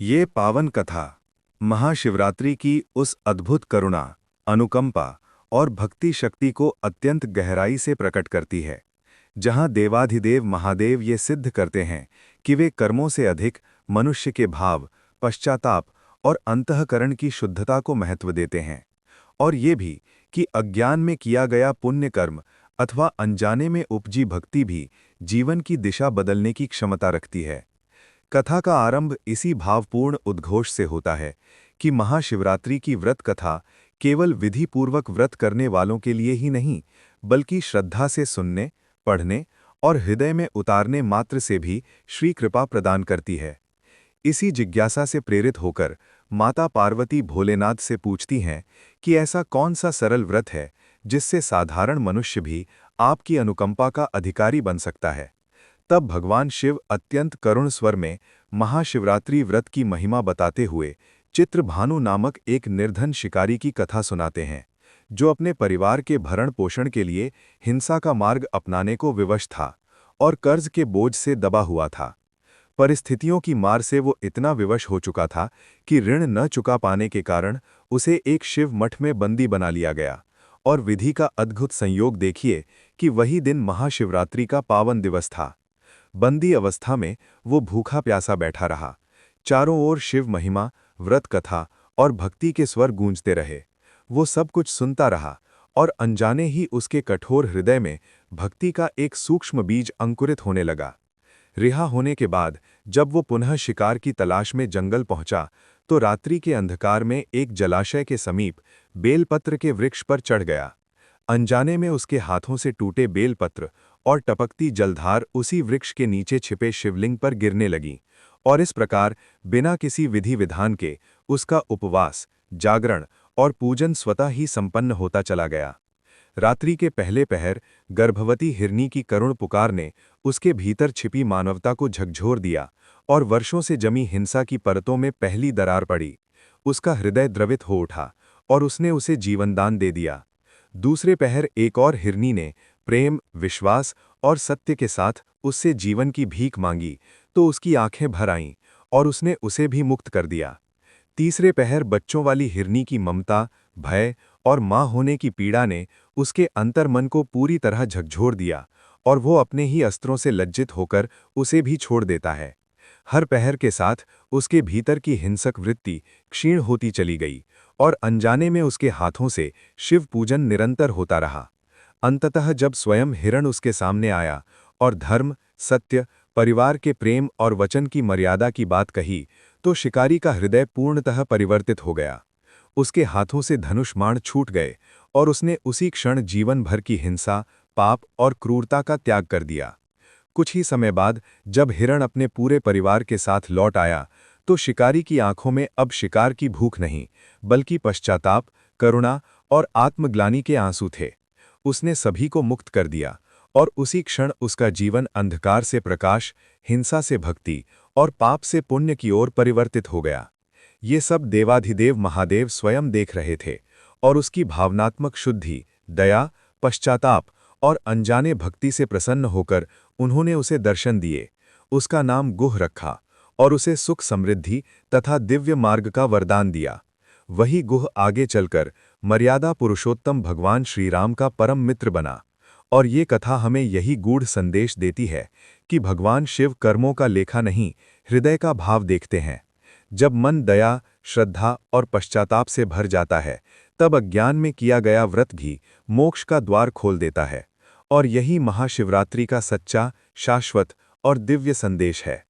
ये पावन कथा महाशिवरात्रि की उस अद्भुत करुणा, अनुकंपा और भक्ति शक्ति को अत्यंत गहराई से प्रकट करती है, जहां देवाधिदेव महादेव ये सिद्ध करते हैं कि वे कर्मों से अधिक मनुष्य के भाव, पश्चाताप और अंतःकरण की शुद्धता को महत्व देते हैं, और ये भी कि अज्ञान में किया गया पुण्य कर्म अथवा अनजाने में उपजी भक्ति भी जीवन की दिशा बदलने की क्षमता रखती है। कथा का आरंभ इसी भावपूर्ण उद्घोष से होता है कि महाशिवरात्रि की व्रत कथा केवल विधिपूर्वक व्रत करने वालों के लिए ही नहीं, बल्कि श्रद्धा से सुनने, पढ़ने और हृदय में उतारने मात्र से भी श्री कृपा प्रदान करती है। इसी जिज्ञासा से प्रेरित होकर माता पार्वती भोलेनाथ से पूछती हैं कि ऐसा कौन सा सरल व्रत है जिससे साधारण मनुष्य भी आपकी अनुकंपा का अधिकारी बन सकता है। तब भगवान शिव अत्यंत करुण स्वर में महाशिवरात्रि व्रत की महिमा बताते हुए चित्रभानु नामक एक निर्धन शिकारी की कथा सुनाते हैं, जो अपने परिवार के भरण पोषण के लिए हिंसा का मार्ग अपनाने को विवश था और कर्ज के बोझ से दबा हुआ था। परिस्थितियों की मार से वो इतना विवश हो चुका था कि ऋण न चुका पाने के कारण उसे एक शिव मठ में बंदी बना लिया गया। और विधि का अद्भुत संयोग देखिए कि वही दिन महाशिवरात्रि का पावन दिवस था। बंदी अवस्था में वो भूखा प्यासा बैठा रहा। चारों ओर शिव महिमा, व्रत कथा और भक्ति के स्वर गूंजते रहे। वो सब कुछ सुनता रहा और अनजाने ही उसके कठोर हृदय में भक्ति का एक सूक्ष्म बीज अंकुरित होने लगा। रिहा होने के बाद जब वो पुनः शिकार की तलाश में जंगल पहुंचा, तो रात्रि के अंधकार में एक जलाशय के समीप बेलपत्र के वृक्ष पर चढ़ गया। अनजाने में उसके हाथों से टूटे बेलपत्र और टपकती जलधार उसी वृक्ष के नीचे छिपे शिवलिंग पर गिरने लगी, और इस प्रकार बिना किसी विधि विधान के उसका उपवास, जागरण और पूजन स्वतः ही संपन्न होता चला गया। रात्रि के पहले पहर गर्भवती हिरनी की करुण पुकार ने उसके भीतर छिपी मानवता को झकझोर दिया, और वर्षों से जमी हिंसा की परतों में पहली दरार पड़ी। उसका हृदय द्रवित हो उठा और उसने उसे जीवनदान दे दिया। दूसरे पहर एक और हिरनी ने प्रेम, विश्वास और सत्य के साथ उससे जीवन की भीख मांगी, तो उसकी आंखें भर आईं और उसने उसे भी मुक्त कर दिया। तीसरे पहर बच्चों वाली हिरनी की ममता, भय और मां होने की पीड़ा ने उसके अंतर्मन को पूरी तरह झकझोर दिया, और वो अपने ही अस्त्रों से लज्जित होकर उसे भी छोड़ देता है। हर पहर के साथ उसके भीतर की हिंसक वृत्ति क्षीण होती चली गई, और अनजाने में उसके हाथों से शिव पूजन निरंतर होता रहा। अंततः जब स्वयं हिरण उसके सामने आया और धर्म, सत्य, परिवार के प्रेम और वचन की मर्यादा की बात कही, तो शिकारी का हृदय पूर्णतः परिवर्तित हो गया। उसके हाथों से धनुष-बाण छूट गए और उसने उसी क्षण जीवन भर की हिंसा, पाप और क्रूरता का त्याग कर दिया। कुछ ही समय बाद जब हिरण अपने पूरे परिवार के साथ लौट आया, तो शिकारी की आंखों में अब शिकार की भूख नहीं, बल्कि पश्चाताप, करुणा और आत्मग्लानि के आंसू थे। उसने सभी को मुक्त कर दिया, और उसी क्षण उसका जीवन अंधकार से प्रकाश, हिंसा से भक्ति और पाप से पुण्य की ओर परिवर्तित हो गया। ये सब देवाधिदेव महादेव स्वयं देख रहे थे, और उसकी भावनात्मक शुद्धि, दया, पश्चाताप और अनजाने भक्ति से प्रसन्न होकर उन्होंने उसे दर्शन दिए, उसका नाम गुह रखा और उसे सुख, समृद्धि तथा दिव्य मार्ग का वरदान दिया। वही गुह आगे चलकर मर्यादा पुरुषोत्तम भगवान श्रीराम का परम मित्र बना। और ये कथा हमें यही गूढ़ संदेश देती है कि भगवान शिव कर्मों का लेखा नहीं, हृदय का भाव देखते हैं। जब मन दया, श्रद्धा और पश्चाताप से भर जाता है, तब अज्ञान में किया गया व्रत भी मोक्ष का द्वार खोल देता है। और यही महाशिवरात्रि का सच्चा, शाश्वत और दिव्य संदेश है।